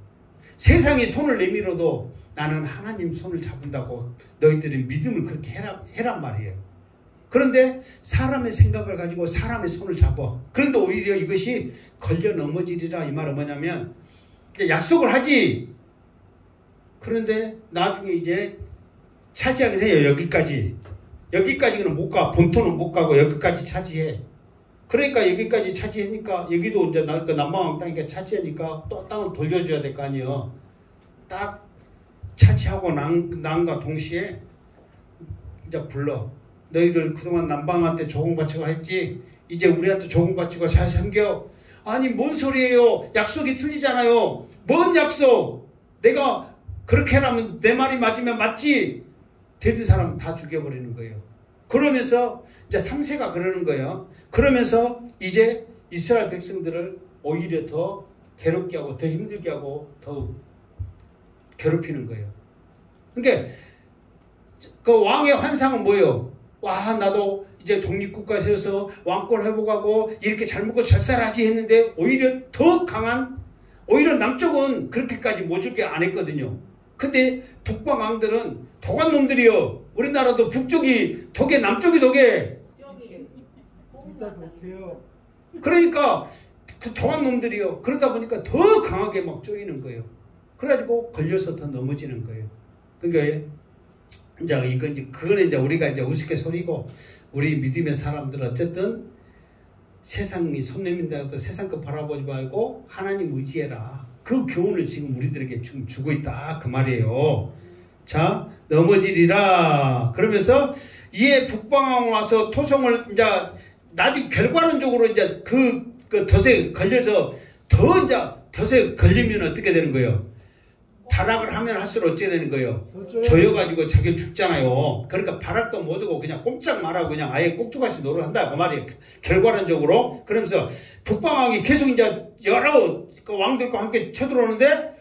세상이 손을 내밀어도 나는 하나님 손을 잡는다고 너희들이 믿음을 그렇게 해란 말이에요. 그런데 사람의 생각을 가지고 사람의 손을 잡아. 그런데 오히려 이것이 걸려 넘어지리라. 이 말은 뭐냐면, 약속을 하지. 그런데 나중에 이제 차지하긴 해요. 여기까지는 못 가. 본토는 못 가고 여기까지 차지해. 그러니까 여기까지 차지하니까 여기도 이제 남방왕 땅이니까 차지하니까 또 땅을 돌려줘야 될 거 아니에요. 딱 차지하고 난과 동시에 이제 불러. 너희들 그동안 남방한테 조공바치고 했지. 이제 우리한테 조공바치고 잘 섬겨. 아니 뭔 소리예요. 약속이 틀리잖아요. 뭔 약속? 내가 그렇게 하라면 내 말이 맞으면 맞지. 대드 사람 다 죽여버리는 거예요. 그러면서 이제 3세가 그러는 거예요. 그러면서 이제 이스라엘 백성들을 오히려 더 괴롭게 하고 더 힘들게 하고 더 괴롭히는 거예요. 그러니까 그 왕의 환상은 뭐예요? 와, 나도 이제 독립국가 세워서 왕권 회복하고 이렇게 잘 먹고 잘 살아야지 했는데 오히려 더 강한, 오히려 남쪽은 그렇게까지 모질게 안 했거든요. 근데 북방 왕들은 독한 놈들이요. 우리나라도 북쪽이 독해, 남쪽이 독해. 그러니까 그 독한 놈들이요. 그러다 보니까 더 강하게 막 쪼이는 거예요. 그래가지고 걸려서 더 넘어지는 거예요. 그러니까 이제 그거는 이제 우리가 이제 우스갯소리고, 우리 믿음의 사람들은 어쨌든 세상이 손 내민다고 세상 거 바라보지 말고 하나님 의지해라. 그 교훈을 지금 우리들에게 주고 있다. 그 말이에요. 자, 넘어지리라. 그러면서 이에 북방왕 와서 토성을 이제 나중에 결과론적으로 이제 그 덫에 걸려서 덫에 걸리면 어떻게 되는 거예요? 발악을 하면 할수록 어찌 되는 거예요? 조여가지고 자기 죽잖아요. 그러니까 발악도 못하고 그냥 꼼짝 말하고 그냥 아예 꼭두가시 노릇 한다. 그 말이에요. 결과론적으로. 그러면서 북방왕이 계속 이제 여러 그 왕들과 함께 쳐들어오는데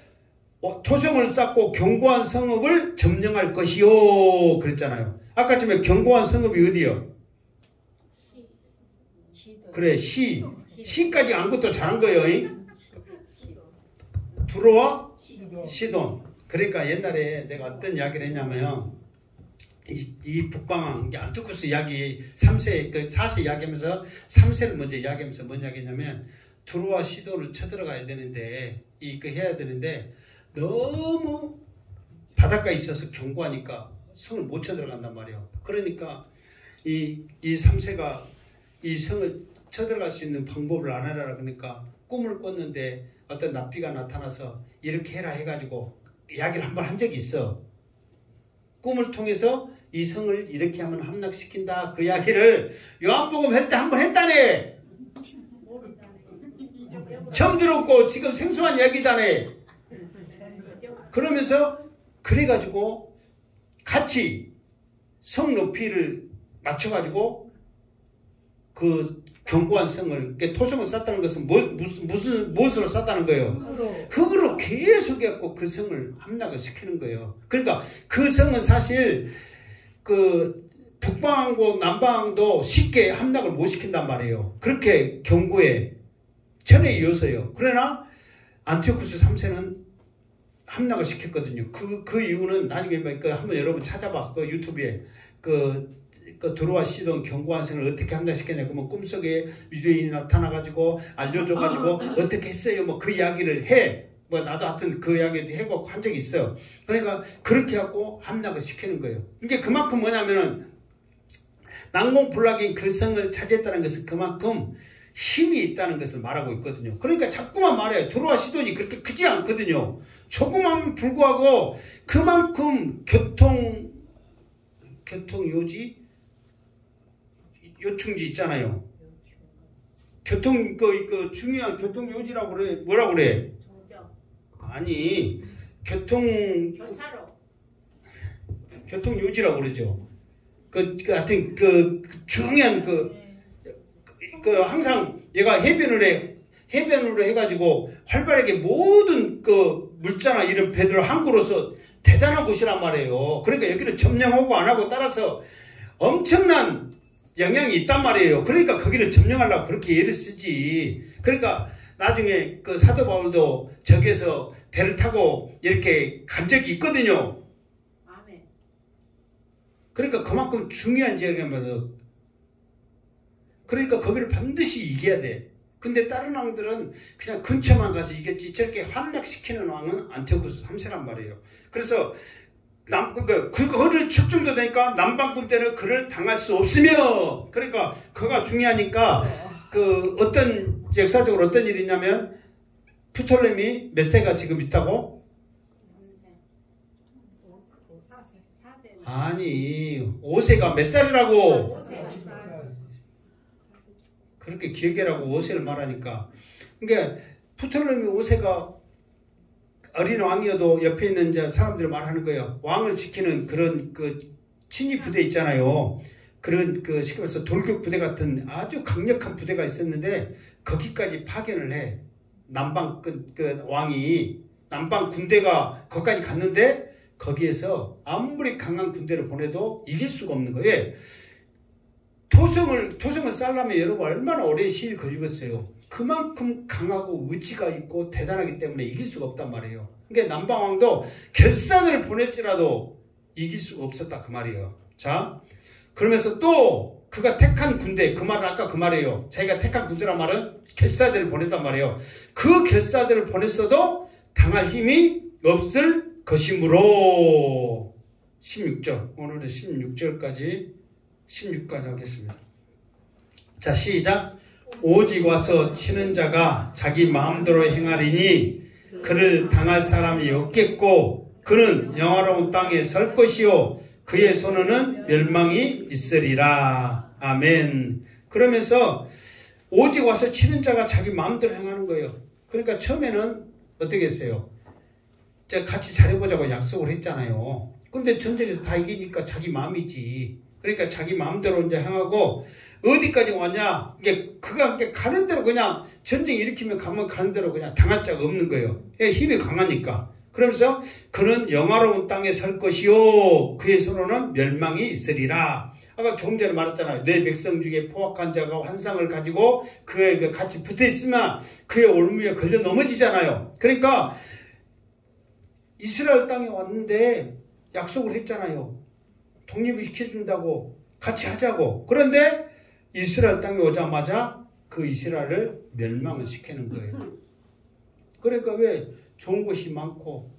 토성을 쌓고 견고한 성읍을 점령할 것이요 그랬잖아요. 아까 전에 견고한 성읍이 어디요? 그래, 시까지 안 것도 잘한 거예요. 두로와 시돈. 그러니까 옛날에 내가 어떤 이야기를 했냐면 이 북방왕 안티오쿠스 이야기 3세 그 4세 이야기하면서 3세를 먼저 이야기하면서 뭔 이야기냐면 두로와 시돈을 쳐들어가야 되는데 해야 되는데 너무 바닷가에 있어서 견고하니까 성을 못 쳐들어간단 말이에요. 그러니까 이 3세가 이 성을 쳐들어갈 수 있는 방법을 안 하라 그러니까 꿈을 꿨는데 어떤 납비가 나타나서 이렇게 해라 해가지고 이야기를 한번 한 적이 있어. 꿈을 통해서 이 성을 이렇게 하면 함락시킨다. 그 이야기를 요한복음 할 때 한번 했다네. 처음 들었고 지금 생소한 이야기다네. 그러면서 그래가지고 같이 성 높이를 맞춰가지고 그 견고한 성을 토성을 쌓다는 것은 무엇으로 쌓다는 거예요? 흙으로 계속 해갖고 그 성을 함락을 시키는 거예요. 그러니까 그 성은 사실 그 북방왕고 남방왕도 쉽게 함락을 못 시킨단 말이에요. 그렇게 견고해. 천에 이어서요. 그러나 안티오쿠스 3세는 함락을 시켰거든요. 그 이유는 나중에 한번 여러분 찾아봐. 그 유튜브에 그 두로와 시돈 견고한 성을 어떻게 함락시켰냐. 그러면 꿈속에 유대인이 나타나가지고 알려줘가지고 어떻게 했어요. 뭐 그 이야기를 해. 뭐 나도 하여튼 그 이야기도 해고 한 적이 있어요. 그러니까 그렇게 하고 함락을 시키는 거예요. 이게 그만큼 뭐냐면은 난공불락인 그 성을 차지했다는 것은 그만큼 힘이 있다는 것을 말하고 있거든요. 그러니까 자꾸만 말해요. 두로와 시돈이 그렇게 크지 않거든요. 조그만 불구하고 그만큼 교통 요충지 있잖아요. 중요한 교통 요지라고 그래. 뭐라고 그래? 아니, 교통 요지라고 그러죠. 하여튼 중요한 항상 얘가 해변으로 해가지고 활발하게 모든 물자나 이런 배들을 항구로서 대단한 곳이란 말이에요. 그러니까 여기는 점령하고 안 하고 따라서 엄청난 영향이 있단 말이에요. 그러니까 거기를 점령하려고 그렇게 예를 쓰지. 그러니까 나중에 그 사도 바울도 저기에서 배를 타고 이렇게 간 적이 있거든요. 그러니까 그만큼 중요한 지역이면서 그러니까 거기를 반드시 이겨야 돼. 근데 다른 왕들은 그냥 근처만 가서 이겼지 저렇게 함락시키는 왕은 안티오쿠스 3세란 말이에요. 그래서 그거를 칠 정도 되니까 남방군 때는 그를 당할 수 없으며 그러니까 그가 중요하니까 어떤 역사적으로 어떤 일이 있냐면 프톨레미 몇 세가 지금 있다고? 아니 5세가 몇 살이라고? 그렇게 기억해라고 5세를 말하니까 그러니까 프톨레미 5세가 어린 왕이어도 옆에 있는 사람들 말하는 거예요. 왕을 지키는 그런 친위 부대 있잖아요. 그런 쉽게 말해서 돌격 부대 같은 아주 강력한 부대가 있었는데 거기까지 파견을 해. 남방 왕이 남방 군대가 거기까지 갔는데 거기에서 아무리 강한 군대를 보내도 이길 수가 없는 거예요. 토성을 쌓려면 여러분 얼마나 오랜 시일이 걸리겠어요. 그만큼 강하고 의지가 있고 대단하기 때문에 이길 수가 없단 말이에요. 그러니까 남방왕도 결사들을 보낼지라도 이길 수가 없었다 그 말이에요. 자, 그러면서 또 그가 택한 군대, 그 말은 아까 그 말이에요. 자기가 택한 군대란 말은 결사들을 보냈단 말이에요. 그 결사들을 보냈어도 당할 힘이 없을 것이므로 16절, 오늘은 16절까지 16까지 하겠습니다. 자, 시작. 오직 와서 치는 자가 자기 마음대로 행하리니 그를 당할 사람이 없겠고 그는 영화로운 땅에 설 것이요 그의 손에는 멸망이 있으리라. 아멘. 그러면서 오직 와서 치는 자가 자기 마음대로 행하는 거예요. 그러니까 처음에는 어떻게 했어요? 제가 같이 잘해보자고 약속을 했잖아요. 근데 전쟁에서 다 이기니까 자기 마음이지. 그러니까 자기 마음대로 이제 행하고 어디까지 왔냐? 그가 가는 대로 그냥 전쟁 일으키면 가는 대로 그냥 당할 자가 없는 거예요. 힘이 강하니까. 그러면서 그는 영화로운 땅에 설 것이요 그의 손으로는 멸망이 있으리라. 아까 조금 전에 말했잖아요. 내 백성 중에 포악한 자가 환상을 가지고 그에게 같이 붙어 있으면 그의 올무에 걸려 넘어지잖아요. 그러니까 이스라엘 땅에 왔는데 약속을 했잖아요. 독립을 시켜준다고 같이 하자고. 그런데 이스라엘 땅에 오자마자 그 이스라엘을 멸망을 시키는 거예요. 그러니까 왜 좋은 것이 많고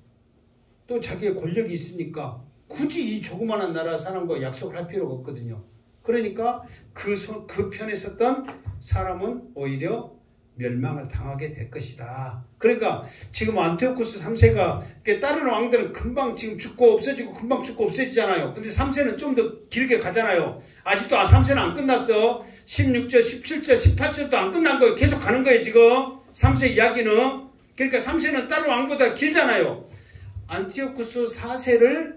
또 자기의 권력이 있으니까 굳이 이 조그마한 나라 사람과 약속을 할 필요가 없거든요. 그러니까 그 편에 섰던 사람은 오히려 멸망을 당하게 될 것이다. 그러니까 지금 안티오쿠스 3세가 다른 왕들은 금방 지금 죽고 없어지고 금방 죽고 없어지잖아요. 근데 3세는 좀 더 길게 가잖아요. 아직도 3세는 안 끝났어. 16절, 17절, 18절도 안 끝난 거예요. 계속 가는 거예요 지금. 3세 이야기는. 그러니까 3세는 다른 왕보다 길잖아요. 안티오쿠스 4세를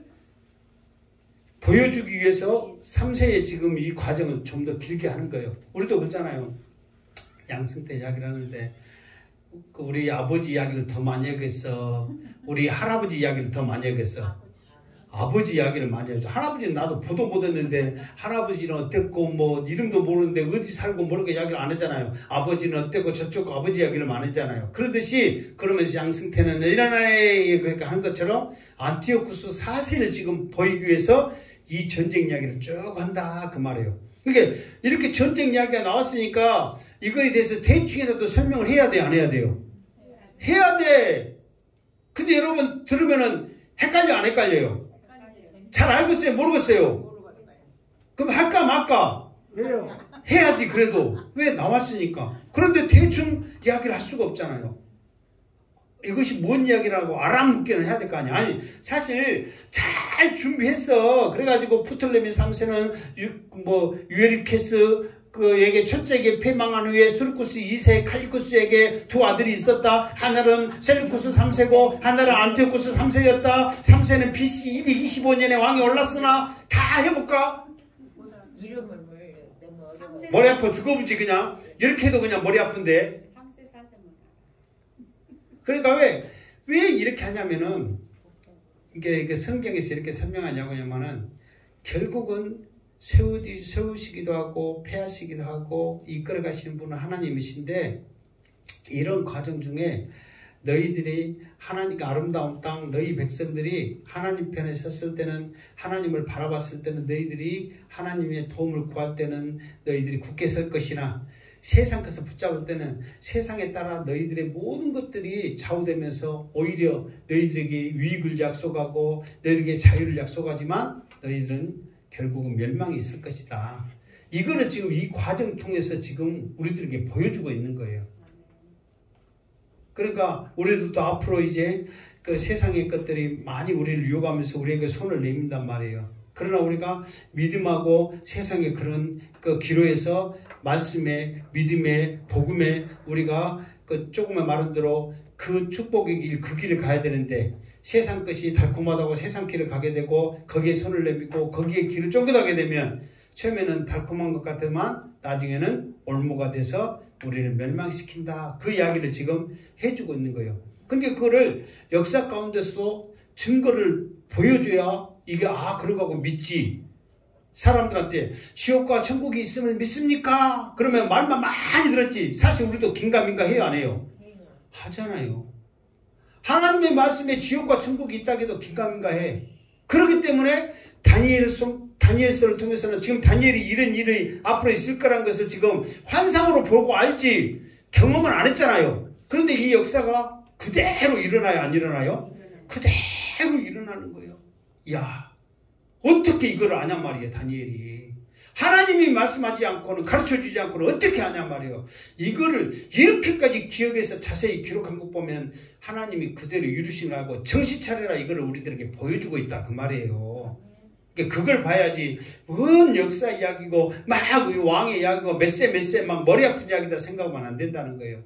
보여주기 위해서 3세에 지금 이 과정을 좀 더 길게 하는 거예요. 우리도 그렇잖아요. 양승태 이야기를 하는데 우리 아버지 이야기를 더 많이 하겠어. 우리 할아버지 이야기를 더 많이 하겠어. 아버지 이야기를 많이 하죠. 할아버지는 나도 보도 못했는데 할아버지는 어땠고 뭐 이름도 모르는데 어디 살고 모르게 이야기를 안 하잖아요. 아버지는 어땠고 저쪽 아버지 이야기를 많이 하잖아요. 그러듯이 그러면서 양승태는 이라나에 그렇게 하는 것처럼 안티오쿠스 4세를 지금 보이기 위해서 이 전쟁 이야기를 쭉 한다 그 말이에요. 그러니까 이렇게 전쟁 이야기가 나왔으니까 이거에 대해서 대충이라도 설명을 해야 돼, 안 해야 돼요? 해야 돼. 근데 여러분 들으면은 헷갈려, 안 헷갈려요? 잘 알겠어요, 모르겠어요? 그럼 할까 말까? 왜요? 해야지 그래도. 왜? 나왔으니까. 그런데 대충 이야기를 할 수가 없잖아요. 이것이 뭔 이야기라고 알아묻기는 해야 될 거 아니야. 아니 사실 잘 준비했어. 그래가지고 프톨레미 3세는 유에리케스 그에게 첫째에게 패망한 후에 수르쿠스 2세 칼리쿠스에게 두 아들이 있었다. 하나는 셀루쿠스 3세고 하나는 안티오쿠스 3세였다. 3세는 BC 225년에 왕이 올랐으나 다 해볼까? 이름을 너무 어려워. 머리 아파 죽어보지 그냥. 이렇게 해도 그냥 머리 아픈데. 그러니까 왜 이렇게 하냐면은 이게 성경에서 이렇게 설명하냐고 하면은 결국은 세우시기도 하고 폐하시기도 하고 이끌어 가시는 분은 하나님이신데 이런 과정 중에 너희들이 하나님과 아름다운 땅 너희 백성들이 하나님 편에 섰을 때는 하나님을 바라봤을 때는 너희들이 하나님의 도움을 구할 때는 너희들이 굳게 설 것이나 세상 것을 붙잡을 때는 세상에 따라 너희들의 모든 것들이 좌우되면서 오히려 너희들에게 유익을 약속하고 너희들에게 자유를 약속하지만 너희들은 결국은 멸망이 있을 것이다. 이거는 지금 이 과정 통해서 지금 우리들에게 보여주고 있는 거예요. 그러니까 우리들도 앞으로 이제 그 세상의 것들이 많이 우리를 유혹하면서 우리에게 손을 내민단 말이에요. 그러나 우리가 믿음하고 세상의 그런 그 기로에서 말씀에 믿음에 복음에 우리가 그 조금만 말한 대로 그 축복의 길 그 길을 가야 되는데 세상 것이 달콤하다고 세상 길을 가게 되고 거기에 손을 내밀고 거기에 길을 쫑긋하게 되면 처음에는 달콤한 것 같지만 나중에는 올무가 돼서 우리를 멸망시킨다. 그 이야기를 지금 해주고 있는 거예요. 근데 그거를 역사 가운데서 증거를 보여줘야 이게 그러고 믿지. 사람들한테 지옥과 천국이 있음을 믿습니까? 그러면 말만 많이 들었지. 사실 우리도 긴가민가 해요, 안 해요? 하잖아요. 하나님의 말씀에 지옥과 천국이 있다고 해도 긴가민가 해. 그렇기 때문에 다니엘서를 통해서는 지금 다니엘이 이런 일이 앞으로 있을 거란 것을 지금 환상으로 보고 알지 경험은 안 했잖아요. 그런데 이 역사가 그대로 일어나요, 안 일어나요? 그대로 일어나는 거예요. 이야. 어떻게 이걸 아냔 말이에요, 다니엘이. 하나님이 말씀하지 않고는 가르쳐주지 않고는 어떻게 아냔 말이에요. 이거를 이렇게까지 기억해서 자세히 기록한 것 보면 하나님이 그대로 이루신 거고 정신 차려라 이거를 우리들에게 보여주고 있다 그 말이에요. 그걸 봐야지 뭔 역사 이야기고 막 왕의 이야기고 몇세 막 머리 아픈 이야기다 생각하면 안 된다는 거예요.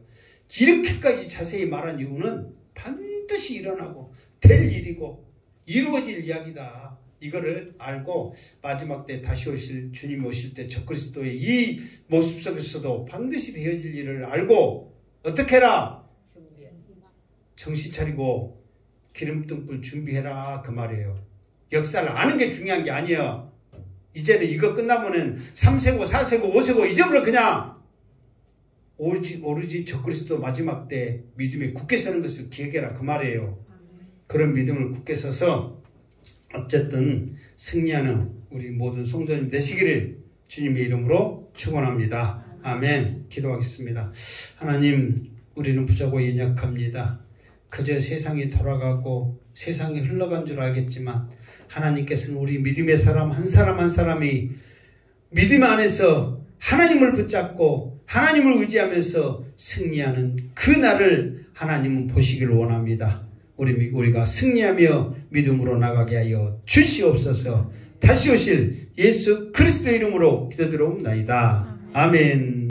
이렇게까지 자세히 말한 이유는 반드시 일어나고 될 일이고 이루어질 이야기다. 이거를 알고 마지막 때 다시 오실 주님 오실 때 적그리스도의 이 모습 속에서도 반드시 되어질 일을 알고 어떻게 해라? 정신 차리고 기름등불 준비해라 그 말이에요. 역사를 아는 게 중요한 게 아니에요. 이제는 이거 끝나면은 3세고 4세고 5세고 잊어버려. 그냥 오로지 적그리스도 마지막 때 믿음에 굳게 서는 것을 기억해라 그 말이에요. 그런 믿음을 굳게 서서 어쨌든 승리하는 우리 모든 성도님 되시기를 주님의 이름으로 축원합니다. 아멘. 기도하겠습니다. 하나님, 우리는 부족하고 연약합니다. 그저 세상이 돌아가고 세상이 흘러간 줄 알겠지만 하나님께서는 우리 믿음의 사람 한 사람 한 사람이 믿음 안에서 하나님을 붙잡고 하나님을 의지하면서 승리하는 그 날을 하나님은 보시기를 원합니다. 우리가 승리하며 믿음으로 나가게 하여 주시옵소서. 다시 오실 예수 그리스도 이름으로 기도드리옵나이다. 아멘.